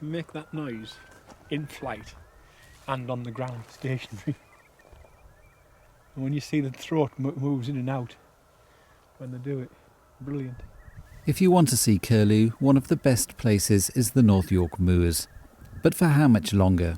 can make that noise in flight and on the ground, stationary. And when you see the throat moves in and out when they do it, brilliant. If you want to see curlew, one of the best places is the North York Moors. But for how much longer?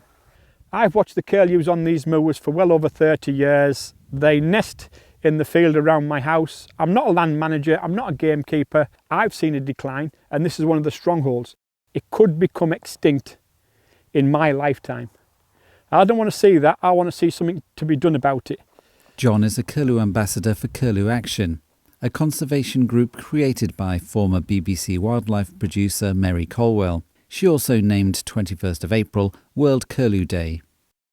I've watched the curlews on these moors for well over 30 years. They nest in the field around my house. I'm not a land manager, I'm not a gamekeeper. I've seen a decline, and this is one of the strongholds. It could become extinct in my lifetime. I don't want to see that. I want to see something to be done about it. John is a Curlew ambassador for Curlew Action, a conservation group created by former BBC wildlife producer Mary Colwell. She also named 21st of April World Curlew Day.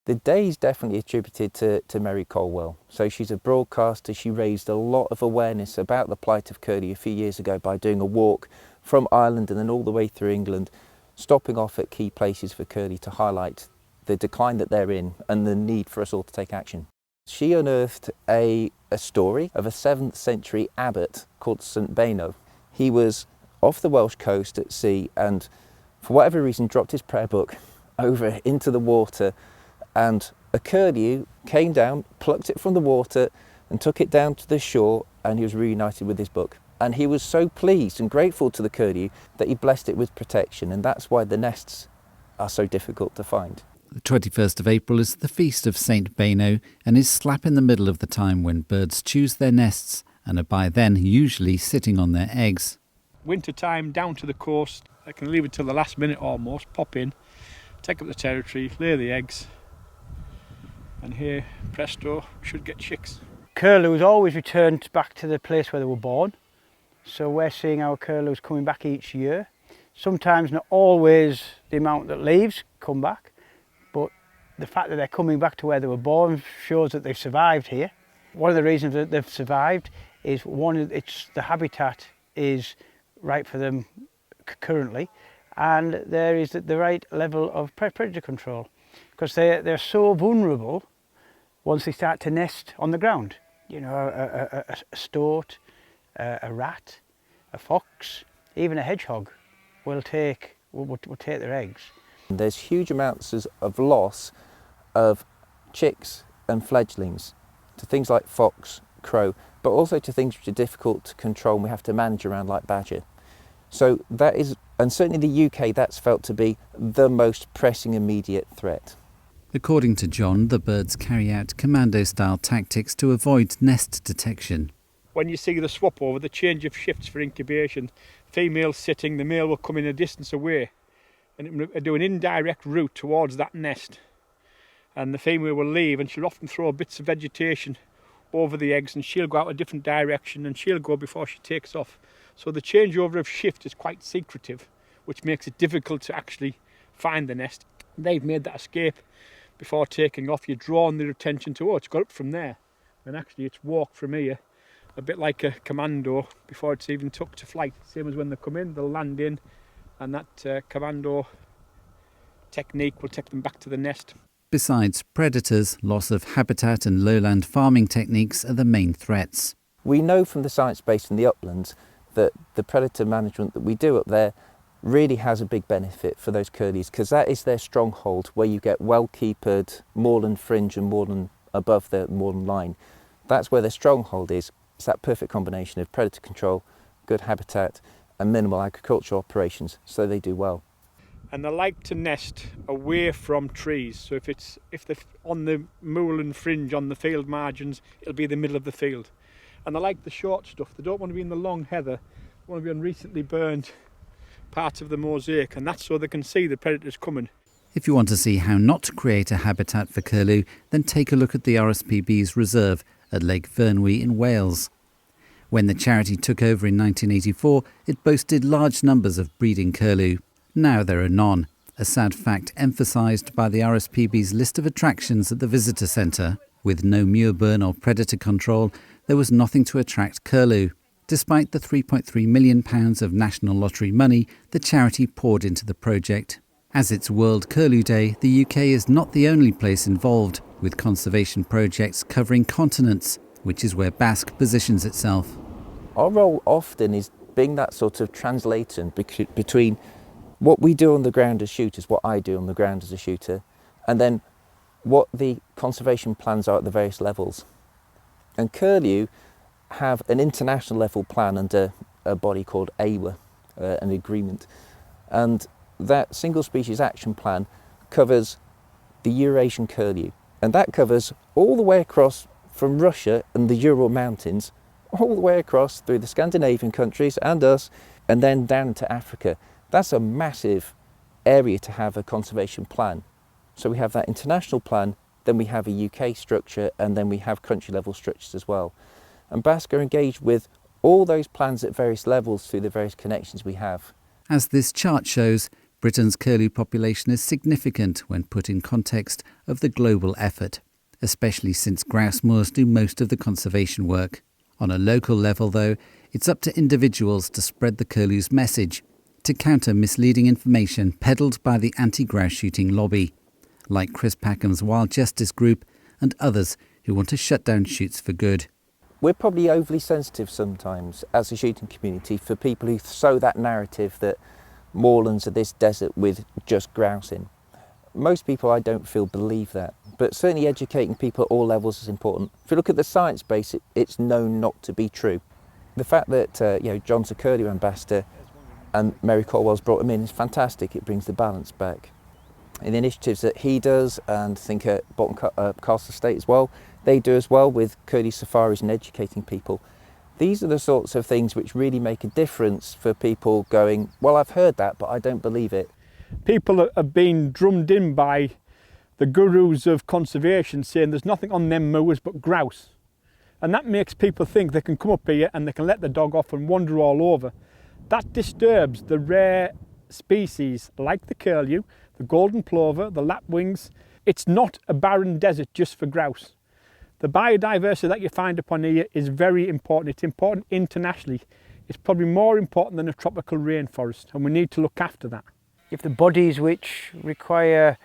The day is definitely attributed to Mary Colwell. So she's a broadcaster. She raised a lot of awareness about the plight of curlew a few years ago by doing a walk from Ireland and then all the way through England, stopping off at key places for curlew to highlight the decline that they're in and the need for us all to take action. She unearthed a story of a 7th century abbot called St Beno. He was off the Welsh coast at sea and for whatever reason dropped his prayer book over into the water, and a curlew came down, plucked it from the water and took it down to the shore, and he was reunited with his book. And he was so pleased and grateful to the curlew that he blessed it with protection, and that's why the nests are so difficult to find. The 21st of April is the feast of St Beno and is slap in the middle of the time when birds choose their nests and are by then usually sitting on their eggs. Winter time, down to the coast, I can leave it till the last minute almost, pop in, take up the territory, lay the eggs, and here, presto, should get chicks. Curlews always returned back to the place where they were born, so we're seeing our curlews coming back each year. Sometimes, not always, the amount that leaves come back, but the fact that they're coming back to where they were born shows that they've survived here. One of the reasons that they've survived is it's the habitat is right for them currently, and there is the right level of predator control, because they're so vulnerable once they start to nest on the ground. You know, a stoat, a rat, a fox, even a hedgehog will take their eggs. There's huge amounts of loss of chicks and fledglings to things like fox, crow, but also to things which are difficult to control and we have to manage around, like badger. So that is, and certainly in the UK, that's felt to be the most pressing immediate threat. According to John, the birds carry out commando-style tactics to avoid nest detection. When you see the swap over, the change of shifts for incubation, female sitting, the male will come in a distance away and it will do an indirect route towards that nest. And the female will leave and she'll often throw bits of vegetation over the eggs and she'll go out a different direction and she'll go before she takes off. So the changeover of shift is quite secretive, which makes it difficult to actually find the nest. They've made that escape before taking off. You're drawing their attention to, oh, it's got up from there. And actually it's walked from here, a bit like a commando before it's even took to flight. Same as when they come in, they'll land in and that commando technique will take them back to the nest. Besides predators, loss of habitat and lowland farming techniques are the main threats. We know from the science base in the uplands that the predator management that we do up there really has a big benefit for those curlews, because that is their stronghold, where you get well-keepered moorland fringe and moorland above the moorland line. That's where their stronghold is. It's that perfect combination of predator control, good habitat and minimal agricultural operations, so they do well. And they like to nest away from trees. So if they're on the moorland fringe on the field margins, it'll be the middle of the field. And they like the short stuff. They don't want to be in the long heather. They want to be on recently burned parts of the mosaic, and that's so they can see the predators coming. If you want to see how not to create a habitat for curlew, then take a look at the RSPB's reserve at Lake Vyrnwy in Wales. When the charity took over in 1984, it boasted large numbers of breeding curlew. Now there are none, a sad fact emphasised by the RSPB's list of attractions at the visitor centre. With no muirburn or predator control, there was nothing to attract curlew. Despite the £3.3 million of National Lottery money the charity poured into the project. As it's World Curlew Day, the UK is not the only place involved, with conservation projects covering continents, which is where BASC positions itself. Our role often is being that sort of translator between what we do on the ground as shooters, what I do on the ground as a shooter, and then what the conservation plans are at the various levels. And curlew have an international level plan under a body called AWA, an agreement, and that single species action plan covers the Eurasian curlew, and that covers all the way across from Russia and the Ural Mountains, all the way across through the Scandinavian countries and us, and then down to Africa. That's a massive area to have a conservation plan. So we have that international plan, then we have a UK structure, and then we have country level structures as well. And BASC are engaged with all those plans at various levels through the various connections we have. As this chart shows, Britain's curlew population is significant when put in context of the global effort, especially since grouse moors do most of the conservation work. On a local level, though, it's up to individuals to spread the curlew's message, to counter misleading information peddled by the anti-grouse shooting lobby, like Chris Packham's Wild Justice Group and others who want to shut down shoots for good. We're probably overly sensitive sometimes as a shooting community for people who sow that narrative that moorlands are this desert with just grouse in. Most people, I don't feel, believe that, but certainly educating people at all levels is important. If you look at the science base, it's known not to be true. The fact that John's a curlew ambassador and Mary Colwell's brought him in is fantastic. It brings the balance back. And the initiatives that he does, and I think at Castle Estate as well, they do as well with curlew safaris and educating people. These are the sorts of things which really make a difference for people going, well, I've heard that, but I don't believe it. People have been drummed in by the gurus of conservation saying there's nothing on them moors but grouse. And that makes people think they can come up here and they can let the dog off and wander all over. That disturbs the rare species like the curlew, the golden plover, the lapwings. It's not a barren desert just for grouse. The biodiversity that you find upon here is very important. It's important internationally. It's probably more important than a tropical rainforest, and we need to look after that. If the bodies which require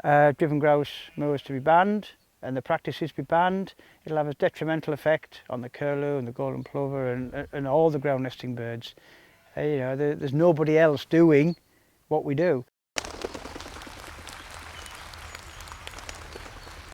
driven grouse moors to be banned and the practices be banned, it'll have a detrimental effect on the curlew and the golden plover and all the ground nesting birds. There's nobody else doing what we do.